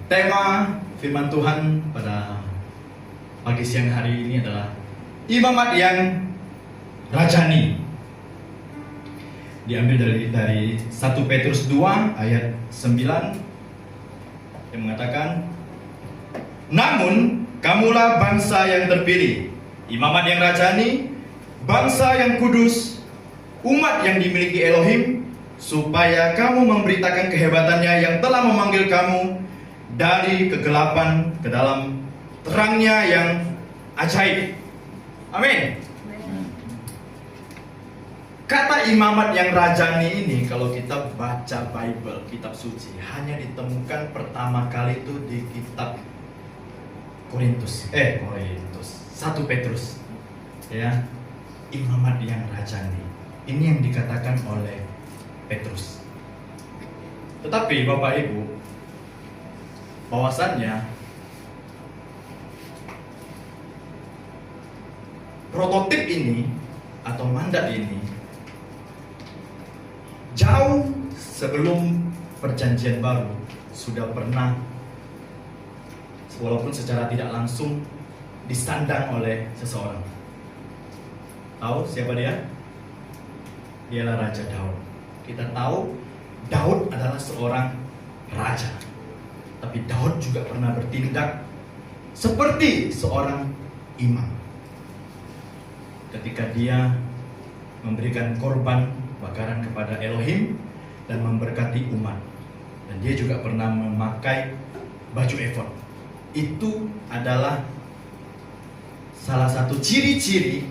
Tema firman Tuhan pada pagi siang hari ini adalah imamat yang rajani. Diambil dari 1 Petrus 2 ayat 9 yang mengatakan, namun kamulah bangsa yang terpilih, imamat yang rajani, bangsa yang kudus, umat yang dimiliki Elohim, supaya kamu memberitakan kehebatannya yang telah memanggil kamu dari kegelapan ke dalam terangnya yang ajaib. Amin. Kata imamat yang rajani ini, kalau kita baca Bible, kitab suci, hanya ditemukan pertama kali itu di kitab Korintus, 1 Petrus. Ya, imamat yang rajani. Ini yang dikatakan oleh Petrus. Tetapi Bapak Ibu, bahwasannya prototip ini atau mandat ini jauh sebelum perjanjian baru sudah pernah, walaupun secara tidak langsung, disandang oleh seseorang. Tahu siapa dia? Dialah Raja Daud. Kita tahu Daud adalah seorang raja, tapi Daud juga pernah bertindak seperti seorang imam ketika dia memberikan korban bakaran kepada Elohim dan memberkati umat. Dan dia juga pernah memakai baju efod. Itu adalah salah satu ciri-ciri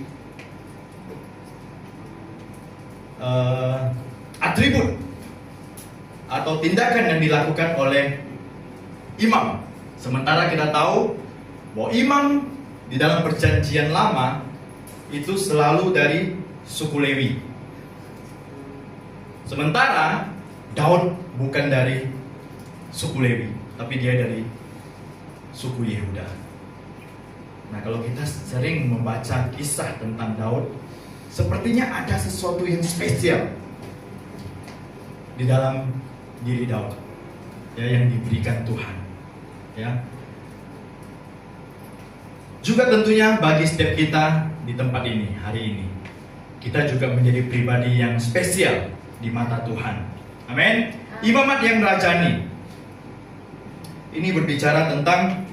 atribut atau tindakan yang dilakukan oleh imam. Sementara kita tahu bahwa imam di dalam perjanjian lama itu selalu dari suku Lewi. Sementara Daud bukan dari suku Lewi, tapi dia dari suku Yehuda. Nah, kalau kita sering membaca kisah tentang Daud, sepertinya ada sesuatu yang spesial di dalam diri Daud, ya, yang diberikan Tuhan, ya. Juga tentunya bagi setiap kita di tempat ini hari ini, kita juga menjadi pribadi yang spesial di mata Tuhan. Amin. Imamat yang rajani ini berbicara tentang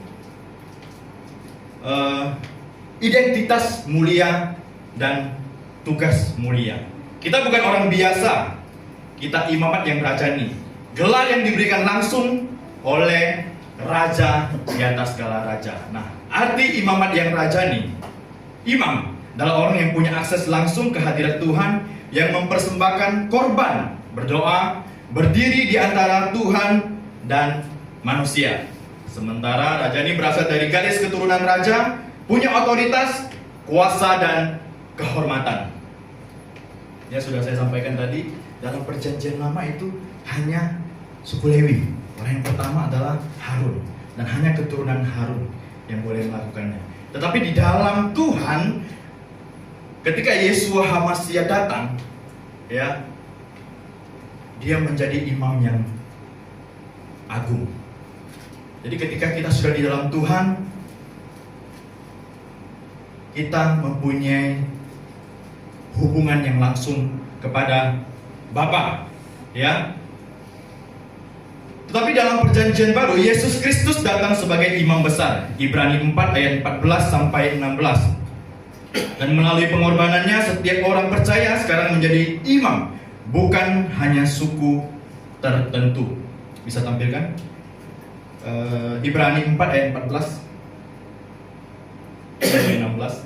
identitas mulia dan tugas mulia. Kita bukan orang biasa, kita imamat yang rajani. Gelar yang diberikan langsung oleh raja di atas segala raja. Nah, arti imamat yang rajani, imam adalah orang yang punya akses langsung ke hadirat Tuhan, yang mempersembahkan korban, berdoa, berdiri di antara Tuhan dan manusia. Sementara raja ini berasal dari garis keturunan raja, punya otoritas, kuasa, dan kehormatan. Ya, sudah saya sampaikan tadi, dalam perjanjian lama itu hanya suku Lewi. Orang yang pertama adalah Harun, dan hanya keturunan Harun yang boleh melakukannya. Tetapi di dalam Tuhan, ketika Yeshua HaMashiach datang, ya, dia menjadi imam yang agung. Jadi ketika kita sudah di dalam Tuhan, kita mempunyai hubungan yang langsung kepada Bapa, ya. Tetapi dalam perjanjian baru, Yesus Kristus datang sebagai imam besar. Ibrani 4 ayat 14 sampai 16. Dan melalui pengorbanannya, setiap orang percaya sekarang menjadi imam, bukan hanya suku tertentu. Bisa tampilkan? Ibrani 4 ayat 14 sampai 16.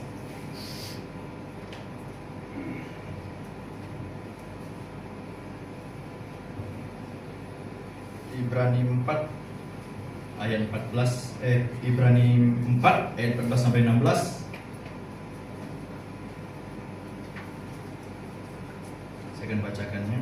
Ibrani 4 ayat 14 Ibrani 4 ayat 14 sampai 16. Saya akan bacakannya.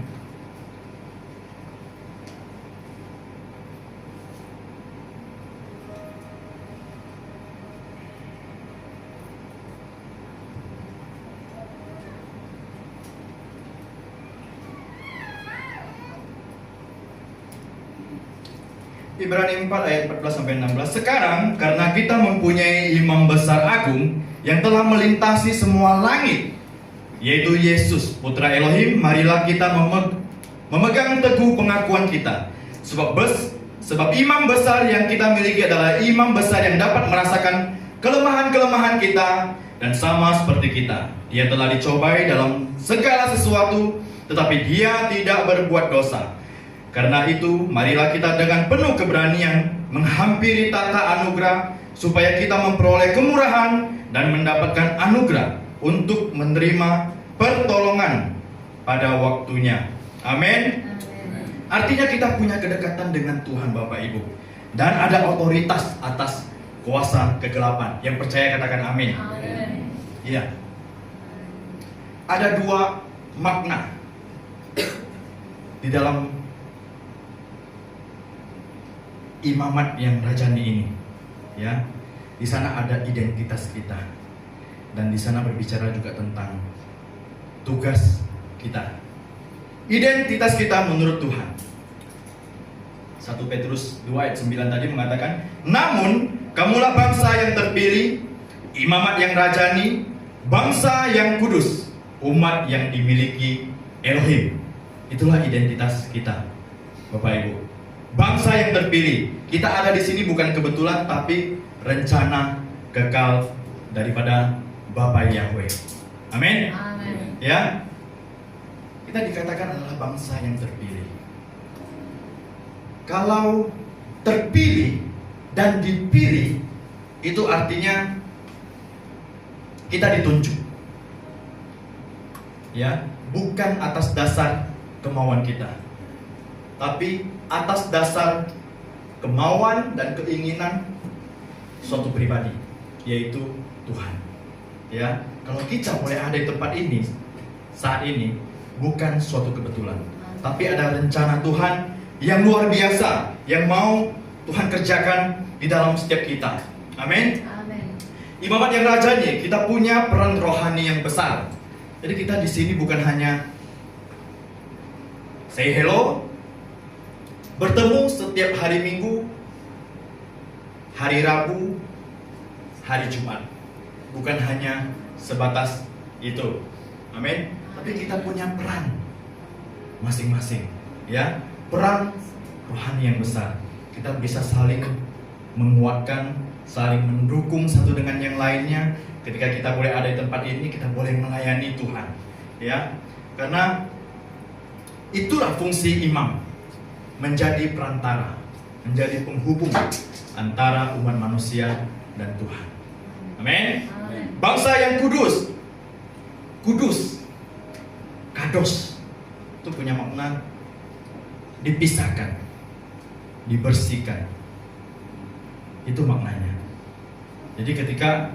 Ibrani 4 ayat 14-16. Sekarang karena kita mempunyai imam besar agung yang telah melintasi semua langit, yaitu Yesus putra Elohim, marilah kita memegang teguh pengakuan kita. Sebab imam besar yang kita miliki adalah imam besar yang dapat merasakan kelemahan-kelemahan kita dan sama seperti kita. Dia telah dicobai dalam segala sesuatu, tetapi dia tidak berbuat dosa. Karena itu, marilah kita dengan penuh keberanian menghampiri tata anugerah, supaya kita memperoleh kemurahan dan mendapatkan anugerah untuk menerima pertolongan pada waktunya. Amin. Artinya kita punya kedekatan dengan Tuhan Bapak Ibu, dan ada otoritas atas kuasa kegelapan. Yang percaya katakan amin. Iya. Ada dua makna di dalam imamat yang rajani ini, ya. Di sana ada identitas kita, dan di sana berbicara juga tentang tugas kita. Identitas kita menurut Tuhan. 1 Petrus 2 ayat 9 tadi mengatakan, namun kamulah bangsa yang terpilih, imamat yang rajani, bangsa yang kudus, umat yang dimiliki Elohim. Itulah identitas kita, Bapak Ibu. Bangsa yang terpilih. Kita ada di sini bukan kebetulan, tapi rencana kekal daripada Bapa Yahweh. Amin. Amin. Ya. Kita dikatakan adalah bangsa yang terpilih. Kalau terpilih dan dipilih, itu artinya kita ditunjuk. Ya, bukan atas dasar kemauan kita, tapi atas dasar kemauan dan keinginan suatu pribadi, yaitu Tuhan. Ya, kalau kita boleh ada di tempat ini saat ini, bukan suatu kebetulan, tapi ada rencana Tuhan yang luar biasa yang mau Tuhan kerjakan di dalam setiap kita. Amin. Amin. Imamat yang rajani, kita punya peran rohani yang besar. Jadi kita di sini bukan hanya say hello, bertemu setiap hari Minggu, hari Rabu, hari Jumat. Bukan hanya sebatas itu. Amin. Tapi kita punya peran masing-masing, ya. Peran rohani yang besar. Kita bisa saling menguatkan, saling mendukung satu dengan yang lainnya. Ketika kita boleh ada di tempat ini, kita boleh melayani Tuhan, ya. Karena itulah fungsi imam, menjadi perantara, menjadi penghubung antara umat manusia dan Tuhan. Amin. Bangsa yang kudus, kados, itu punya makna dipisahkan, dibersihkan. Itu maknanya. Jadi ketika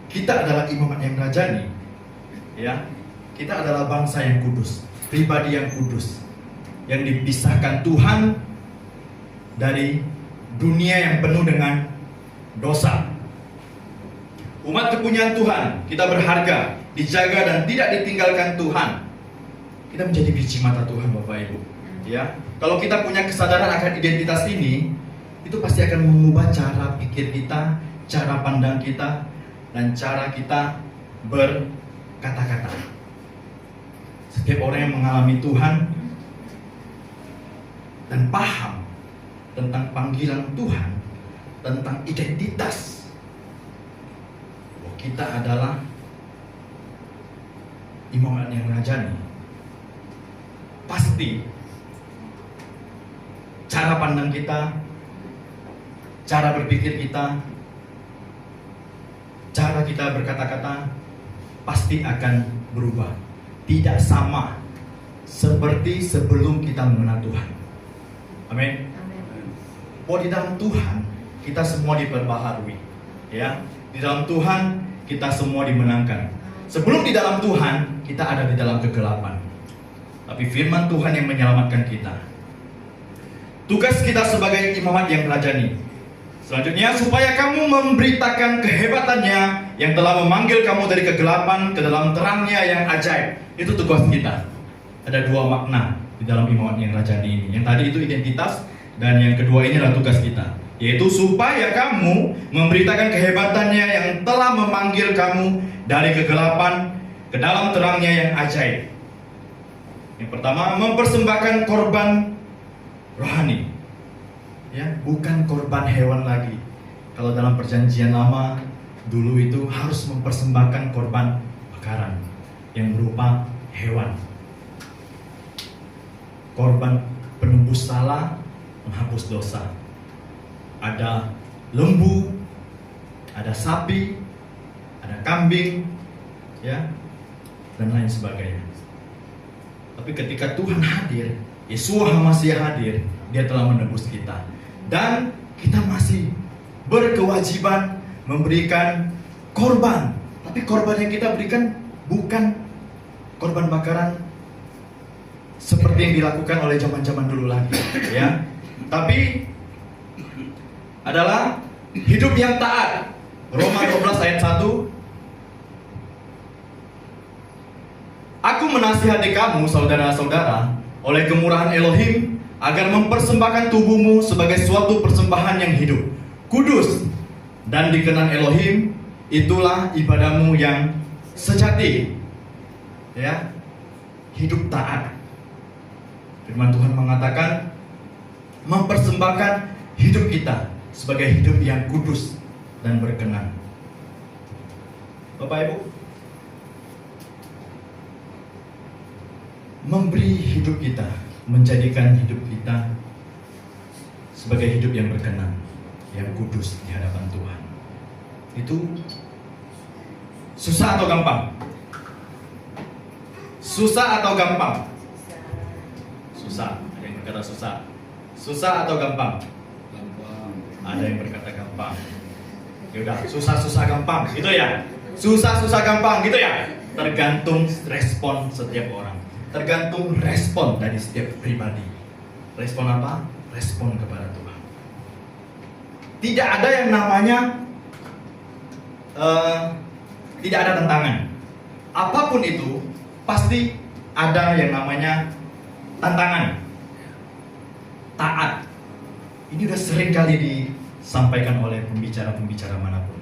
kita adalah imamat yang rajani, ya, kita adalah bangsa yang kudus, pribadi yang kudus, yang dipisahkan Tuhan dari dunia yang penuh dengan dosa. Umat kepunyaan Tuhan, kita berharga, dijaga dan tidak ditinggalkan Tuhan. Kita menjadi biji mata Tuhan, Bapak Ibu. Ya, kalau kita punya kesadaran akan identitas ini, itu pasti akan mengubah cara pikir kita, cara pandang kita, dan cara kita berkata-kata. Setiap orang yang mengalami Tuhan dan paham tentang panggilan Tuhan, tentang identitas, bahwa kita adalah imamat yang rajani, pasti cara pandang kita, cara berpikir kita, cara kita berkata-kata pasti akan berubah. Tidak sama seperti sebelum kita mengenal Tuhan. Amin. Oh, di dalam Tuhan kita semua diperbaharui, ya. Di dalam Tuhan kita semua dimenangkan. Sebelum di dalam Tuhan kita ada di dalam kegelapan. Tapi firman Tuhan yang menyelamatkan kita. Tugas kita sebagai imamat yang rajani, selanjutnya, supaya kamu memberitakan kehebatannya yang telah memanggil kamu dari kegelapan ke dalam terangnya yang ajaib. Itu tugas kita. Ada dua makna di dalam imamat yang rajani ini. Yang tadi itu identitas, Dan yang kedua inilah tugas kita, yaitu supaya kamu memberitakan kehebatannya yang telah memanggil kamu dari kegelapan ke dalam terangnya yang ajaib. Yang pertama, mempersembahkan korban rohani, ya, bukan korban hewan lagi. Kalau dalam perjanjian lama dulu itu harus mempersembahkan korban bakaran yang berupa hewan, korban penembus salah, menghapus dosa. Ada lembu, ada sapi, ada kambing, ya, dan lain sebagainya. Tapi ketika Tuhan hadir, Yeshua HaMashiach hadir, Dia telah menebus kita, dan kita masih berkewajiban memberikan korban. Tapi korban yang kita berikan bukan korban bakaran seperti yang dilakukan oleh zaman-zaman dulu lagi, ya. Tapi adalah hidup yang taat. Roma 12 ayat 1. Aku menasihati kamu, saudara-saudara, oleh kemurahan Elohim, agar mempersembahkan tubuhmu sebagai suatu persembahan yang hidup, kudus, dan dikenan Elohim. Itulah ibadahmu yang sejati. Ya, hidup taat. Firman Tuhan mengatakan, mempersembahkan hidup kita sebagai hidup yang kudus dan berkenan. Bapak Ibu, memberi hidup kita, menjadikan hidup kita sebagai hidup yang berkenan, yang kudus di hadapan Tuhan. Itu susah atau gampang? Susah atau gampang? Susah. Ada yang berkata susah. Susah atau gampang? Gampang. Ada yang berkata gampang. Yaudah, susah-susah gampang, gitu ya. Susah-susah gampang, gitu ya. Tergantung respon setiap orang. Tergantung respon dari setiap pribadi. Respon apa? Respon kepada Tuhan. Tidak ada yang namanya tidak ada tantangan. Apapun itu pasti ada yang namanya tantangan. Taat. Ini udah sering kali disampaikan oleh pembicara-pembicara manapun.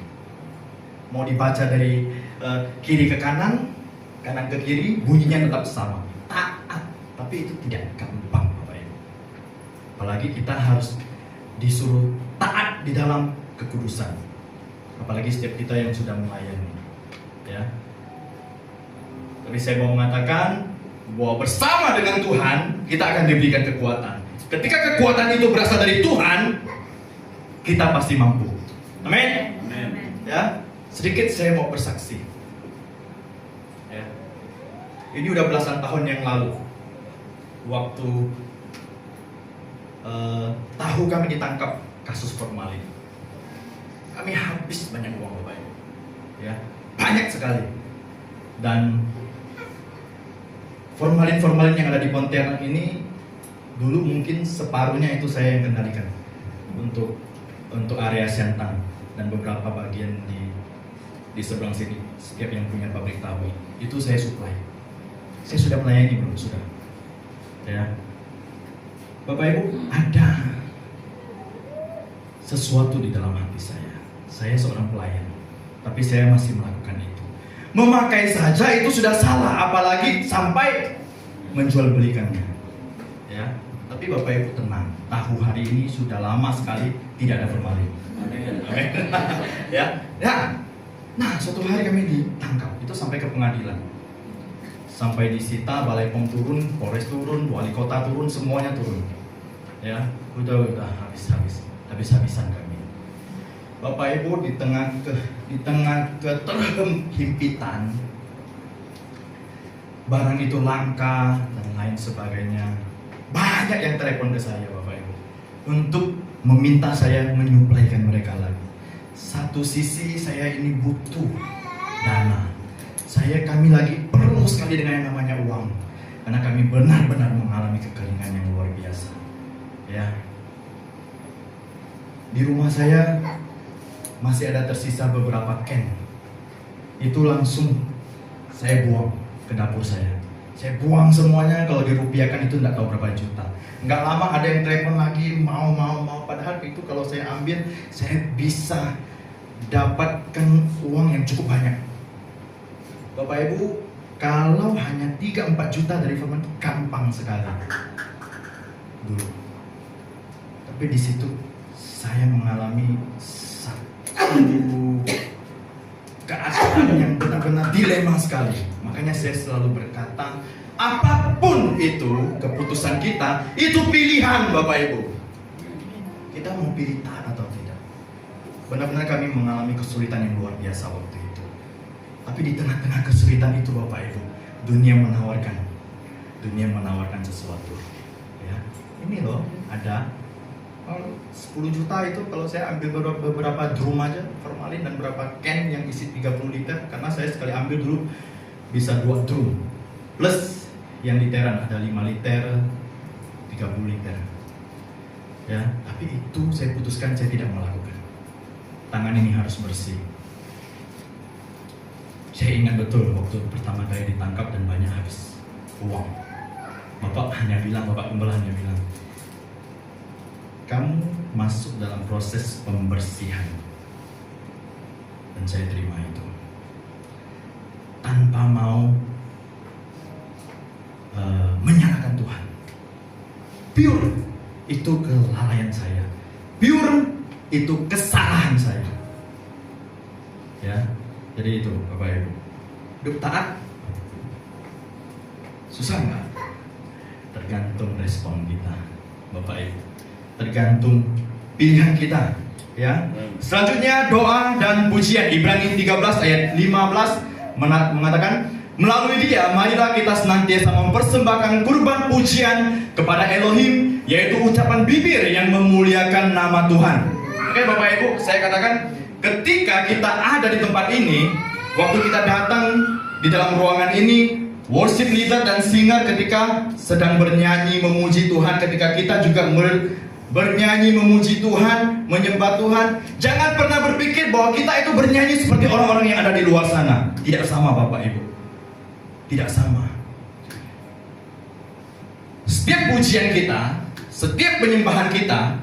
Mau dibaca dari kiri ke kanan, kanan ke kiri, bunyinya tetap sama. Taat. Tapi itu tidak gampang, Bapak Ibu. Apalagi kita harus disuruh taat di dalam kekudusan. Apalagi setiap kita yang sudah melayani, ya. Tapi saya mau mengatakan bahwa bersama dengan Tuhan kita akan diberikan kekuatan. Ketika kekuatan itu berasal dari Tuhan, kita pasti mampu. Amin. Ya, sedikit saya mau bersaksi. Ya. Ini udah belasan tahun yang lalu, waktu tahu kami ditangkap kasus formalin. Kami habis banyak uang, Bapak Ibu. Ya, banyak sekali. Dan formalin yang ada di Pontianak ini dulu mungkin separuhnya itu saya yang kendalikan untuk area Siantang dan beberapa bagian di seberang sini. Setiap yang punya pabrik tahu itu saya supply. Saya sudah melayani belum? Sudah. Ya. Bapak Ibu, ada sesuatu di dalam hati saya. Saya seorang pelayan, tapi saya masih melakukan itu. Memakai saja itu sudah salah, apalagi sampai menjual belikannya. Ya, tapi Bapak Ibu tenang, tahu hari ini sudah lama sekali tidak ada formalin. Amin. Ya, nah suatu hari kami ditangkap, itu sampai ke pengadilan, sampai disita, Balai POM turun, Polres turun, Wali Kota turun, semuanya turun. Ya, udah habis-habisan kami. Bapak Ibu, di tengah keterhimpitan, barang itu langka dan lain sebagainya, banyak yang telepon ke saya, Bapak Ibu, untuk meminta saya menyuplaikan mereka lagi. Satu sisi saya ini butuh dana, kami lagi perlu sekali dengan yang namanya uang, karena kami benar-benar mengalami kekeringan yang luar biasa. Ya, di rumah saya masih ada tersisa beberapa can. Itu langsung saya buang ke dapur saya. Saya buang semuanya, kalau dirupiahkan itu tidak tahu berapa juta. Nggak lama ada yang telepon lagi, mau. Padahal itu kalau saya ambil, saya bisa dapatkan uang yang cukup banyak. Bapak Ibu, kalau hanya 3-4 juta dari firman itu gampang sekali dulu. Tapi di situ saya mengalami satu keadaan yang benar-benar dilema sekali. Makanya saya selalu berkata, apapun itu keputusan kita, itu pilihan Bapak Ibu. Kita mau pilih taat atau tidak. Benar-benar kami mengalami kesulitan yang luar biasa waktu itu. Tapi di tengah-tengah kesulitan itu Bapak Ibu, dunia menawarkan sesuatu. Ya, ini loh ada 10 juta itu kalau saya ambil beberapa drum aja formalin dan beberapa can yang isi 30 liter, karena saya sekali ambil dulu bisa 2 drum plus yang literan ada 5 liter 30 liter ya. Tapi itu saya putuskan saya tidak melakukan. Tangan ini harus bersih. Saya ingat betul waktu pertama kali ditangkap dan banyak habis uang. Bapak Gembala hanya bilang, kamu masuk dalam proses pembersihan. Dan saya terima itu tanpa mau menyalahkan Tuhan. Pure itu kelalaian saya, pure itu kesalahan saya. Ya, jadi itu Bapak Ibu. Hidup taat susah nggak? Tergantung respon kita, Bapak Ibu. Tergantung pilihan kita, ya. Selanjutnya doa dan pujian. Ibrani 13 ayat 15 mengatakan, melalui dia marilah kita senantiasa mempersembahkan kurban pujian kepada Elohim, yaitu ucapan bibir yang memuliakan nama Tuhan. Oke Bapak Ibu, saya katakan ketika kita ada di tempat ini, waktu kita datang di dalam ruangan ini, worship leader dan singer ketika sedang bernyanyi memuji Tuhan, ketika kita juga bernyanyi memuji Tuhan, menyembah Tuhan, jangan pernah berpikir bahwa kita itu bernyanyi seperti orang-orang yang ada di luar sana. Tidak sama Bapak Ibu, tidak sama. Setiap pujian kita, setiap penyembahan kita,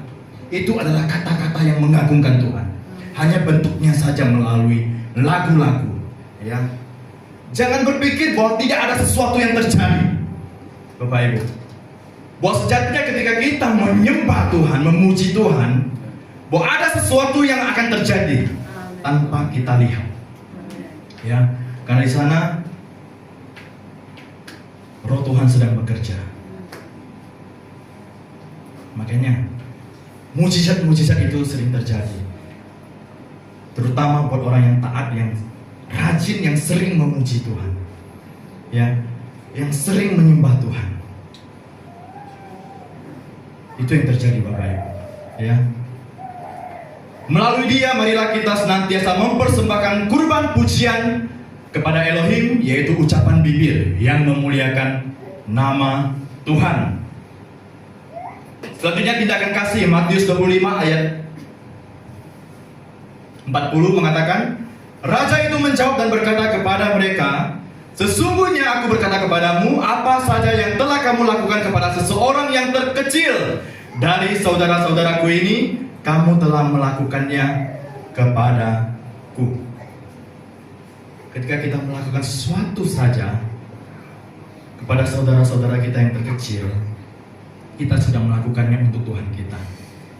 itu adalah kata-kata yang mengagungkan Tuhan. Hanya bentuknya saja melalui lagu-lagu, ya. Jangan berpikir bahwa tidak ada sesuatu yang terjadi, Bapak Ibu. Bahwa sejatinya ketika kita menyembah Tuhan, memuji Tuhan, bahwa ada sesuatu yang akan terjadi tanpa kita lihat, ya. Karena di sana Roh Tuhan sedang bekerja. Makanya mujizat-mujizat itu sering terjadi, terutama buat orang yang taat, yang rajin, yang sering memuji Tuhan, ya, yang sering menyembah Tuhan. Itu yang terjadi Bapak Ibu, ya. Melalui dia marilah kita senantiasa mempersembahkan kurban pujian kepada Elohim, yaitu ucapan bibir yang memuliakan nama Tuhan. Selanjutnya tindakan kasih. Matius 25 ayat 40 mengatakan, Raja itu menjawab dan berkata kepada mereka, sesungguhnya aku berkata kepadamu, apa saja yang telah kamu lakukan kepada seseorang yang terkecil dari saudara-saudaraku ini, kamu telah melakukannya kepadaku. Ketika kita melakukan sesuatu saja kepada saudara-saudara kita yang terkecil, kita sudah melakukannya untuk Tuhan kita.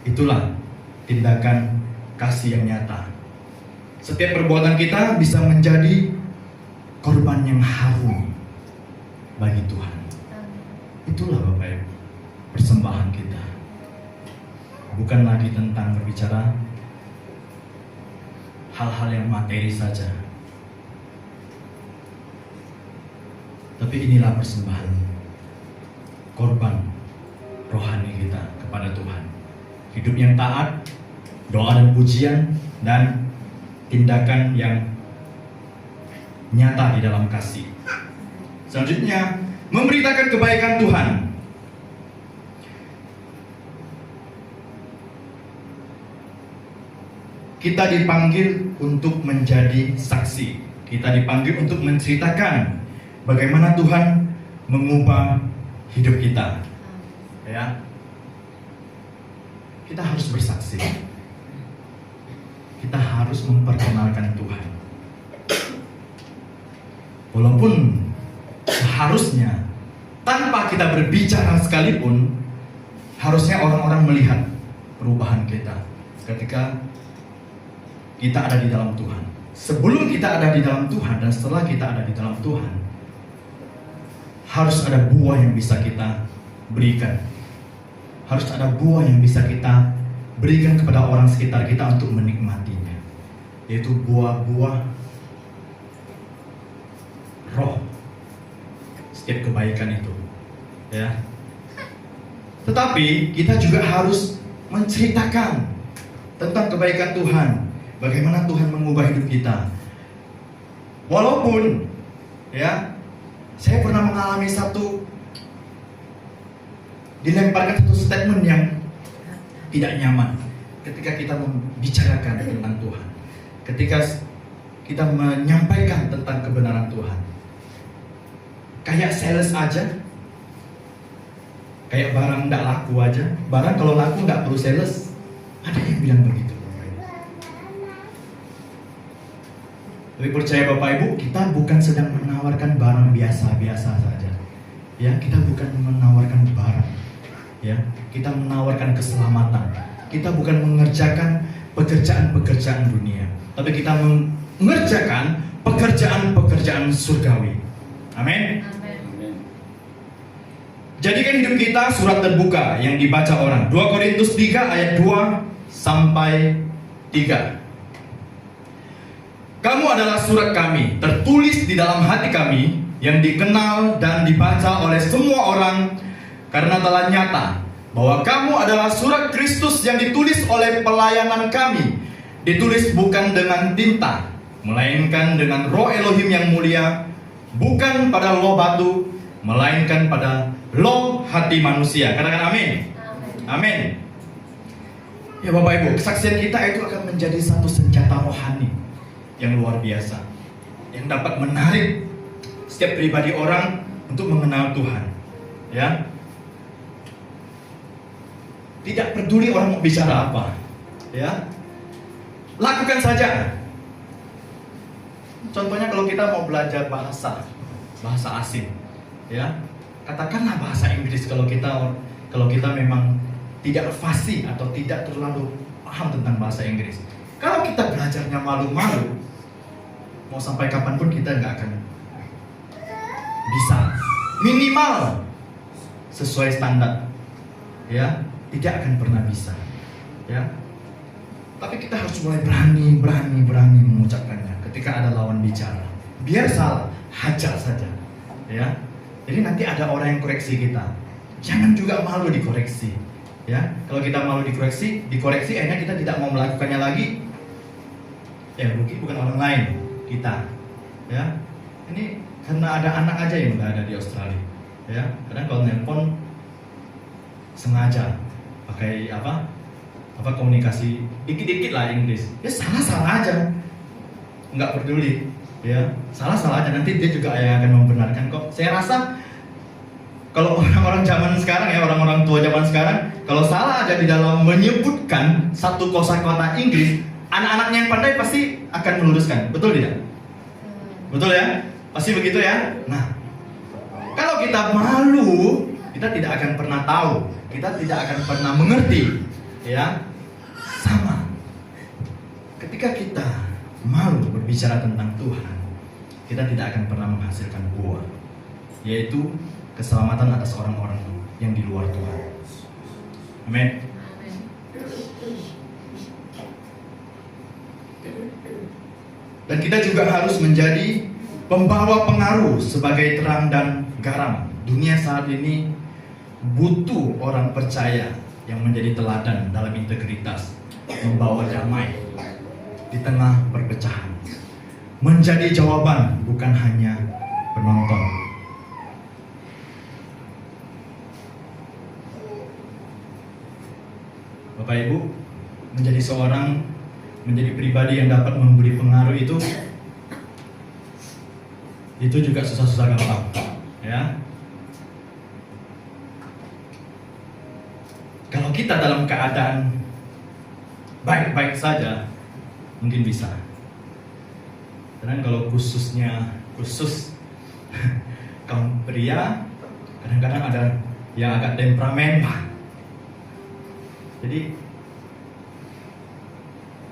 Itulah tindakan kasih yang nyata. Setiap perbuatan kita bisa menjadi korban yang harum bagi Tuhan. Itulah Bapak Ibu, persembahan kita. Bukan lagi tentang berbicara hal-hal yang materi saja, tapi inilah persembahan, korban rohani kita kepada Tuhan. Hidup yang taat, doa dan pujian, dan tindakan yang nyata di dalam kasih. Selanjutnya, memberitakan kebaikan Tuhan. Kita dipanggil untuk menjadi saksi. Kita dipanggil untuk menceritakan bagaimana Tuhan mengubah hidup kita. Ya, kita harus bersaksi. Kita harus memperkenalkan Tuhan. Walaupun seharusnya tanpa kita berbicara sekalipun, harusnya orang-orang melihat perubahan kita ketika kita ada di dalam Tuhan. Sebelum kita ada di dalam Tuhan dan setelah kita ada di dalam Tuhan, harus ada buah yang bisa kita berikan. Harus ada buah yang bisa kita berikan kepada orang sekitar kita untuk menikmatinya, yaitu buah-buah roh, setiap kebaikan itu, ya. Tetapi kita juga harus menceritakan tentang kebaikan Tuhan, bagaimana Tuhan mengubah hidup kita. Walaupun, ya, saya pernah mengalami dilemparkan satu statement yang tidak nyaman ketika kita membicarakan tentang Tuhan, ketika kita menyampaikan tentang kebenaran Tuhan. Kayak sales aja, kayak barang tidak laku aja. Barang kalau laku nggak perlu sales. Ada yang bilang begitu. Tapi percaya Bapak Ibu, kita bukan sedang menawarkan barang biasa-biasa saja. Ya, kita bukan menawarkan barang. Ya, kita menawarkan keselamatan. Kita bukan mengerjakan pekerjaan-pekerjaan dunia, tapi kita mengerjakan pekerjaan-pekerjaan surgawi. Amin. Jadikan hidup kita surat terbuka yang dibaca orang. 2 Korintus 3 ayat 2 sampai 3. Kamu adalah surat kami, tertulis di dalam hati kami, yang dikenal dan dibaca oleh semua orang, karena telah nyata bahwa kamu adalah surat Kristus yang ditulis oleh pelayanan kami, ditulis bukan dengan tinta, melainkan dengan Roh Elohim yang mulia, bukan pada loh batu, melainkan pada loh hati manusia. Katakan amin. Amin. Ya Bapak Ibu, kesaksian kita itu akan menjadi satu senjata rohani yang luar biasa, yang dapat menarik setiap pribadi orang untuk mengenal Tuhan. Ya, tidak peduli orang mau bicara apa, ya, lakukan saja. Contohnya kalau kita mau belajar bahasa asing, ya, katakanlah bahasa Inggris. Kalau kita memang tidak fasih atau tidak terlalu paham tentang bahasa Inggris, kalau kita belajarnya malu-malu, mau sampai kapanpun kita nggak akan bisa. Minimal sesuai standar, ya, tidak akan pernah bisa, ya. Tapi kita harus mulai berani mengucapkannya ketika ada lawan bicara. Biar salah, hajar saja, ya. Jadi nanti ada orang yang koreksi kita. Jangan juga malu dikoreksi, ya. Kalau kita malu dikoreksi akhirnya kita tidak mau melakukannya lagi. Ya rugi bukan orang lain, kita, ya. Ini karena ada anak aja yang nggak ada di Australia, ya. Kadang kalau nelpon sengaja pakai apa komunikasi dikit-dikit lah Inggris, ya salah aja, nggak peduli, ya, salah aja, nanti dia juga yang akan membenarkan kok. Saya rasa kalau orang-orang zaman sekarang, ya, orang-orang tua zaman sekarang, kalau salah aja di dalam menyebutkan satu kosakata Inggris, anak-anaknya yang pandai pasti akan meluruskan. Betul tidak? Betul ya? Pasti begitu ya? Nah, kalau kita malu, kita tidak akan pernah tahu, kita tidak akan pernah mengerti, ya. Sama, ketika kita malu berbicara tentang Tuhan, kita tidak akan pernah menghasilkan buah, yaitu keselamatan atas orang-orang yang di luar Tuhan. Amin. Dan kita juga harus menjadi pembawa pengaruh sebagai terang dan garam. Dunia saat ini butuh orang percaya yang menjadi teladan dalam integritas, membawa damai di tengah perpecahan, menjadi jawaban bukan hanya penonton. Bapak Ibu, menjadi pribadi yang dapat memberi pengaruh itu juga susah-susah gampang, ya. Kalau kita dalam keadaan baik-baik saja, mungkin bisa. Dan kalau khusus kaum pria, kadang-kadang ada yang agak temperamen. Jadi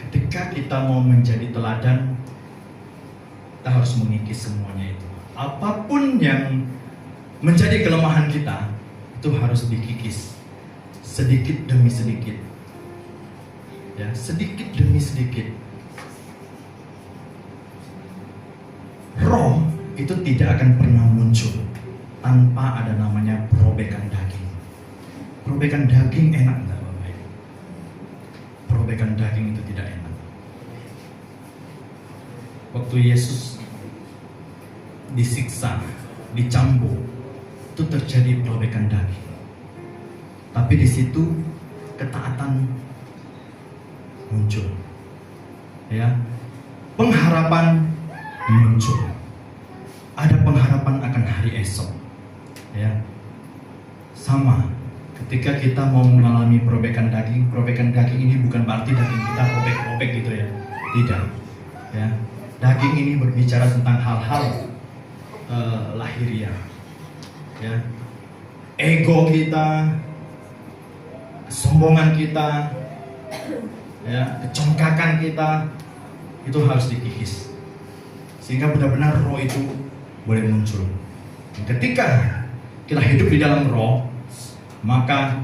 ketika kita mau menjadi teladan, kita harus mengikis semuanya itu. Apapun yang menjadi kelemahan kita, itu harus dikikis sedikit demi sedikit. Ya, sedikit demi sedikit. Roh itu tidak akan pernah muncul tanpa ada namanya perobekan daging. Perobekan daging enak enggak, Bapak Ibu? Perobekan daging itu tidak enak. Waktu Yesus disiksa, dicambuk, itu terjadi perobekan daging. Tapi di situ ketaatan muncul. Ya. Pengharapan muncul. Ada pengharapan akan hari esok. Ya. Sama ketika kita mau mengalami perobekan daging ini bukan berarti daging kita robek-robek gitu ya. Tidak. Ya. Daging ini berbicara tentang hal-hal lahiriah. Ya. Ego kita, kesombongan kita, ya, kecongkakan kita itu harus dikikis sehingga benar-benar roh itu boleh muncul. Dan ketika kita hidup di dalam roh, maka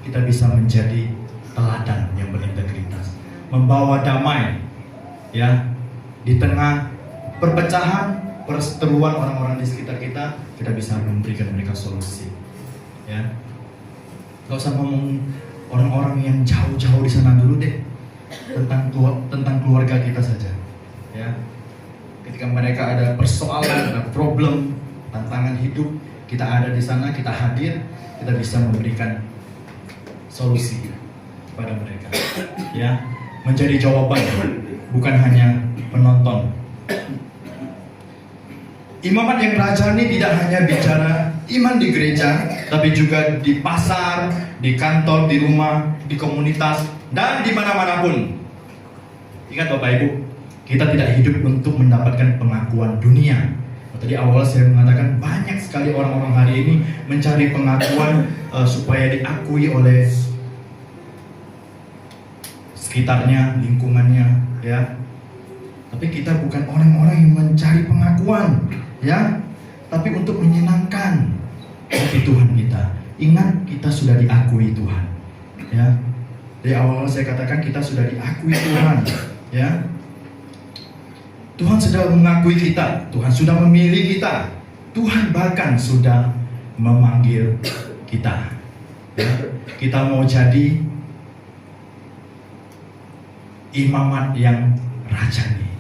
kita bisa menjadi teladan yang berintegritas, membawa damai, ya, di tengah perpecahan, perseteruan orang-orang di sekitar kita, kita bisa memberikan mereka solusi. Ya, gak usah ngomong orang-orang yang jauh-jauh di sana dulu deh, tentang keluarga kita saja. Ya, ketika mereka ada persoalan, ada problem, tantangan hidup, kita ada di sana, kita hadir, kita bisa memberikan solusi kepada mereka. Ya, menjadi jawaban, bukan hanya penonton. Imamat yang rajani tidak hanya bicara iman di gereja, tapi juga di pasar, di kantor, di rumah, di komunitas, dan di mana-mana pun. Ingat Bapak Ibu, kita tidak hidup untuk mendapatkan pengakuan dunia. Tadi awal saya mengatakan banyak sekali orang-orang hari ini mencari pengakuan supaya diakui oleh sekitarnya, lingkungannya, ya. Tapi kita bukan orang-orang yang mencari pengakuan, ya, tapi untuk menyenangkan hati Tuhan kita. Ingat, kita sudah diakui Tuhan, ya. Dari awal saya katakan kita sudah diakui Tuhan, ya. Tuhan sudah mengakui kita, Tuhan sudah memilih kita, Tuhan bahkan sudah memanggil kita. Ya. Kita mau jadi imamat yang rajani.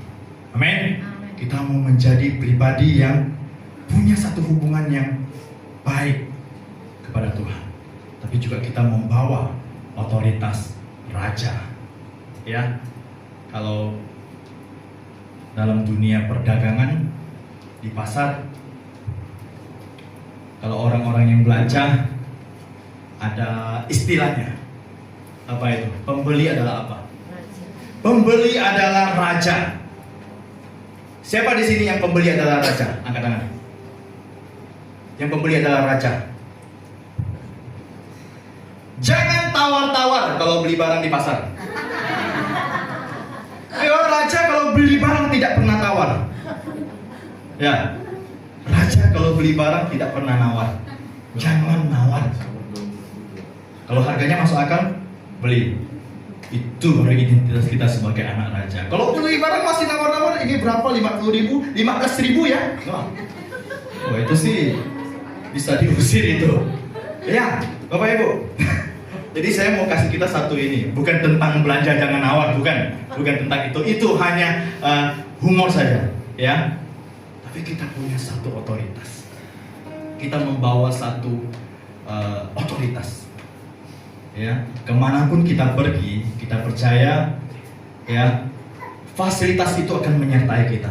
Amin. Kita mau menjadi pribadi yang punya satu hubungan yang baik kepada Tuhan, tapi juga kita membawa otoritas raja. Ya, kalau dalam dunia perdagangan di pasar, kalau orang-orang yang belanja ada istilahnya apa itu? Pembeli adalah apa? Pembeli adalah raja. Siapa di sini yang pembeli adalah raja? Angkat tangan. Yang pembeli adalah raja. Jangan tawar-tawar kalau beli barang di pasar. Ayo, raja kalau beli barang tidak pernah tawar. Ya, raja kalau beli barang tidak pernah nawar. Jangan nawar. Kalau harganya masuk akal, beli. Itu baru identitas kita sebagai anak raja. Kalau beli barang masih nawar-nawar, ini berapa? 50.000, 15.000 ya? Wah, itu sih bisa diusir itu. Ya, Bapak Ibu. Jadi saya mau kasih kita satu ini, bukan tentang belanja jangan nawar, bukan tentang itu. Itu hanya humor saja, ya. Tapi kita punya satu otoritas. Kita membawa satu otoritas. Ya, kemanapun kita pergi, kita percaya, ya, fasilitas itu akan menyertai kita.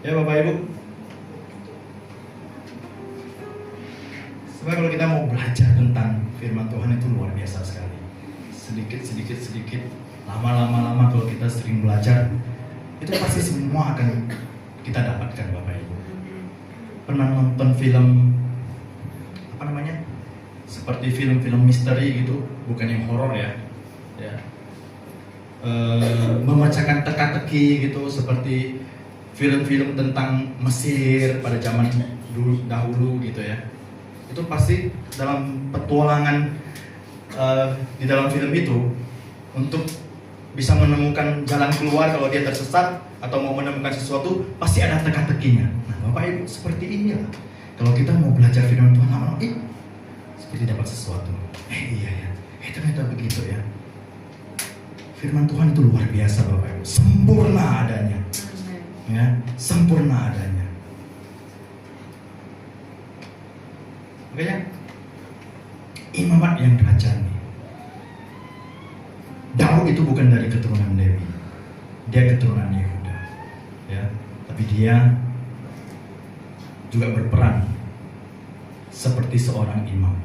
Ya, Bapak Ibu. Sebenarnya kalau kita mau belajar tentang firman Tuhan itu luar biasa sekali. sedikit, lama kalau kita sering belajar, itu pasti semua akan kita dapatkan, Bapak Ibu. Pernah nonton film apa namanya? Seperti film-film misteri gitu, bukan yang horor ya. Memecahkan teka-teki gitu, seperti film-film tentang Mesir pada zaman dahulu gitu ya. Itu pasti dalam petualangan di dalam film itu, untuk bisa menemukan jalan keluar kalau dia tersesat atau mau menemukan sesuatu, pasti ada teka-tekinya. Nah, Bapak Ibu, seperti inilah kalau kita mau belajar firman Tuhan, lama-lama seperti dapat sesuatu. Iya ya, ternyata begitu ya. Firman Tuhan itu luar biasa, Bapak Ibu, sempurna adanya. Ya, sempurna adanya. Makanya imamat yang rajani. Daud itu bukan dari keturunan Lewi, dia keturunan Yehuda, ya. Tapi dia juga berperan seperti seorang imam.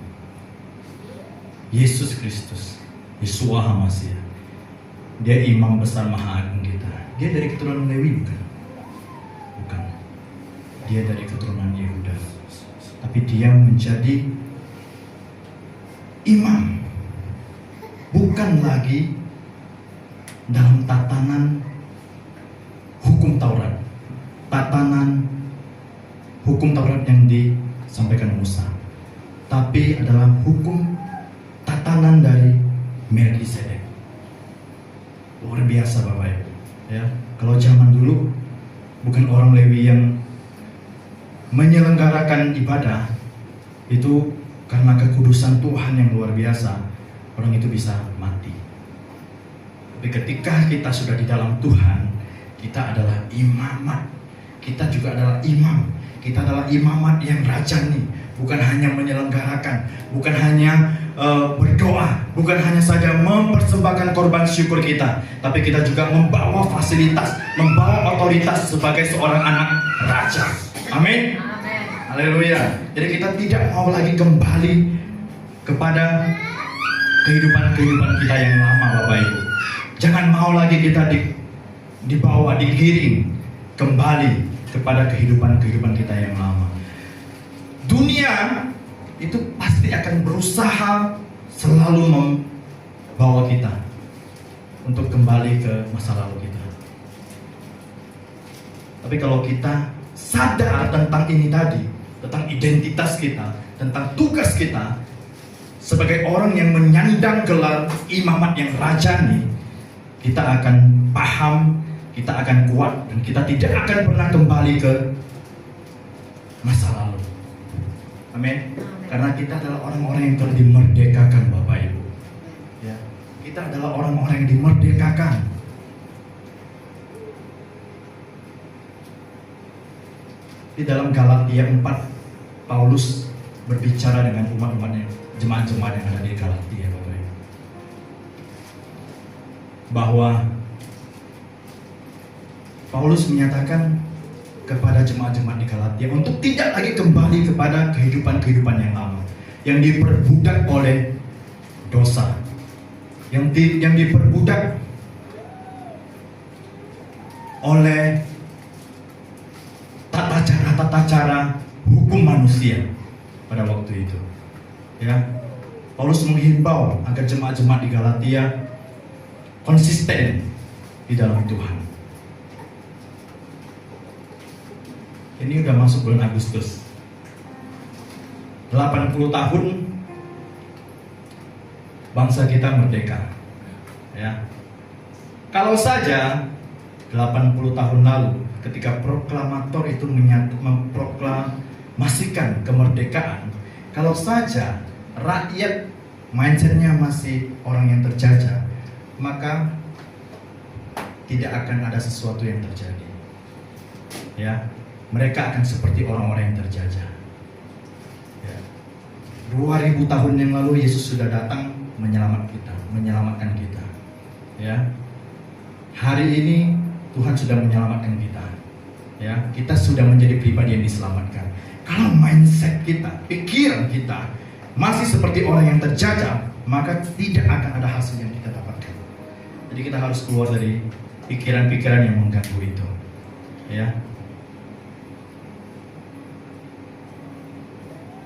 Yesus Kristus, Yeshua HaMashiach, dia imam besar maha agung kita. Dia dari keturunan Lewi bukan? Bukan. Dia dari keturunan Yehuda. Tapi dia menjadi imam, bukan lagi dalam tatanan hukum Taurat, tatanan hukum Taurat yang disampaikan Musa, tapi adalah hukum tatanan dari Melkisedek. Luar biasa, Bapak Ibu. Ya, kalau zaman dulu bukan orang Lewi yang menyelenggarakan ibadah, itu karena kekudusan Tuhan yang luar biasa, orang itu bisa mati. Tapi ketika kita sudah di dalam Tuhan, kita adalah imamat. Kita juga adalah imam. Kita adalah imamat yang rajani, bukan hanya menyelenggarakan, bukan hanya berdoa, bukan hanya saja mempersembahkan korban syukur kita, tapi kita juga membawa fasilitas, membawa otoritas sebagai seorang anak raja. Amin. Haleluya. Jadi kita tidak mau lagi kembali kepada kehidupan kita yang lama, Bapak Ibu. Jangan mau lagi kita dibawa, digiring kembali kepada kehidupan kita yang lama. Dunia itu pasti akan berusaha selalu membawa kita untuk kembali ke masa lalu kita. Tapi kalau kita sadar tentang ini tadi, tentang identitas kita, tentang tugas kita sebagai orang yang menyandang gelar imamat yang rajani, kita akan paham, kita akan kuat, dan kita tidak akan pernah kembali ke masa lalu. Amin. Karena kita adalah orang-orang yang telah dimerdekakan, Bapak Ibu. Ya, kita adalah orang-orang yang dimerdekakan. Di dalam Galatia 4, Paulus berbicara dengan umat-umatnya, jemaat-jemaat yang ada di Galatia, Bapak Ibu, bahwa Paulus menyatakan kepada jemaat-jemaat di Galatia untuk tidak lagi kembali kepada kehidupan yang lama, yang diperbudak oleh dosa, yang diperbudak oleh tata cara hukum manusia pada waktu itu. Ya, Paulus menghimbau agar jemaat-jemaat di Galatia konsisten di dalam Tuhan. Ini udah masuk bulan Agustus, 80 tahun bangsa kita merdeka. Ya, kalau saja 80 tahun lalu ketika proklamator itu memproklamasikan kemerdekaan, kalau saja rakyat mindsetnya masih orang yang terjajah, maka tidak akan ada sesuatu yang terjadi. Ya, mereka akan seperti orang-orang yang terjajah. Ya. 2000 tahun yang lalu Yesus sudah datang menyelamatkan kita. Ya. Hari ini Tuhan sudah menyelamatkan kita. Ya, kita sudah menjadi pribadi yang diselamatkan. Kalau mindset kita, pikiran kita masih seperti orang yang terjajah, maka tidak akan ada hasil yang kita dapatkan. Jadi kita harus keluar dari pikiran-pikiran yang mengganggu itu. Ya.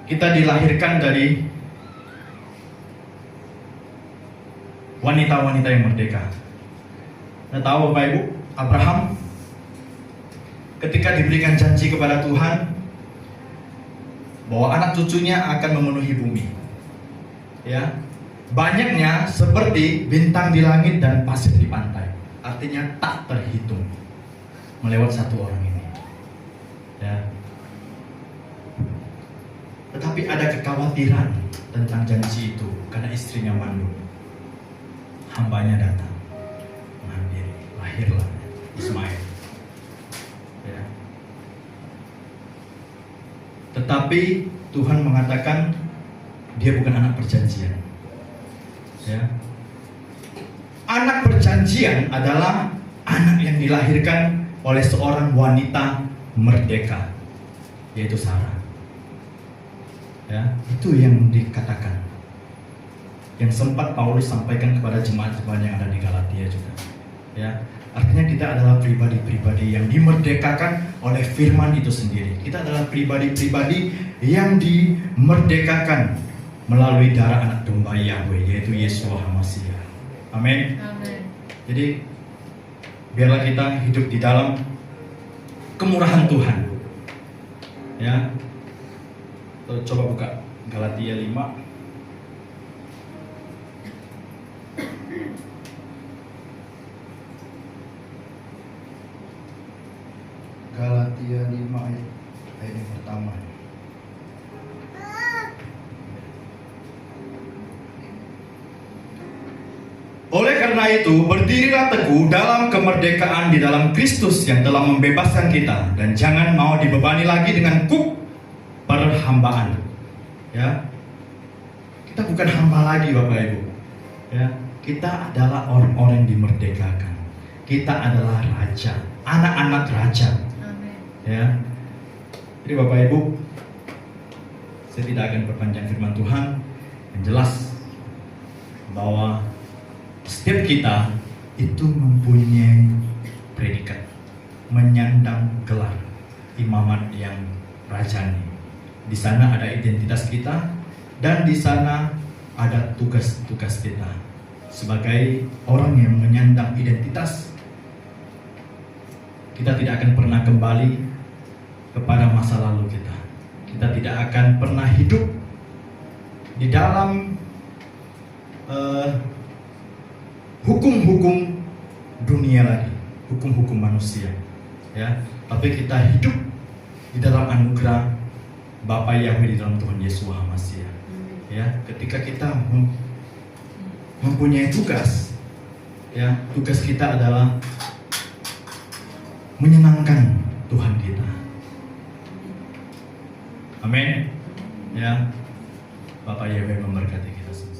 Kita dilahirkan dari wanita-wanita yang merdeka. Anda tahu Bapak Ibu, Abraham ketika diberikan janji kepada Tuhan bahwa anak cucunya akan memenuhi bumi, ya, banyaknya seperti bintang di langit dan pasir di pantai. Artinya tak terhitung melewat satu orang ini, ya. Tetapi ada kekhawatiran tentang janji itu karena istrinya mandul. Hambanya datang mengambil, lahirlah Ismail, ya. Tetapi Tuhan mengatakan dia bukan anak perjanjian, ya. Anak perjanjian adalah anak yang dilahirkan oleh seorang wanita merdeka, yaitu Sarah. Ya, itu yang dikatakan, yang sempat Paulus sampaikan kepada jemaat-jemaat yang ada di Galatia juga. Ya, artinya kita adalah pribadi-pribadi yang dimerdekakan oleh firman itu sendiri. Kita adalah pribadi-pribadi yang dimerdekakan melalui darah anak domba Yahweh, yaitu Yeshua HaMashiach. Amin. Amin. Jadi biarlah kita hidup di dalam kemurahan Tuhan. Ya. Coba buka Galatia 5. Galatia 5 ayat yang pertama. Oleh karena itu, berdirilah teguh dalam kemerdekaan di dalam Kristus yang telah membebaskan kita, dan jangan mau dibebani lagi dengan kuk perhambaan. Ya, kita bukan hamba lagi Bapak Ibu. Ya, kita adalah orang-orang yang dimerdekakan. Kita adalah raja, anak-anak raja. Amin. Ya, jadi Bapak Ibu, saya tidak akan perpanjang firman Tuhan. Yang jelas bahwa setiap kita itu mempunyai predikat, menyandang gelar imamat yang rajani. Di sana ada identitas kita, dan di sana ada tugas-tugas kita sebagai orang yang menyandang identitas. Kita tidak akan pernah kembali kepada masa lalu kita. Kita tidak akan pernah hidup di dalam hukum-hukum dunia lagi, hukum-hukum manusia, ya. Tapi kita hidup di dalam anugerah Bapa Yahweh, di dalam Tuhan Yesus HaMashiach. Ya, ketika kita mempunyai tugas, ya, tugas kita adalah menyenangkan Tuhan kita. Amin. Ya, Bapak Yahweh memberkati kita semua.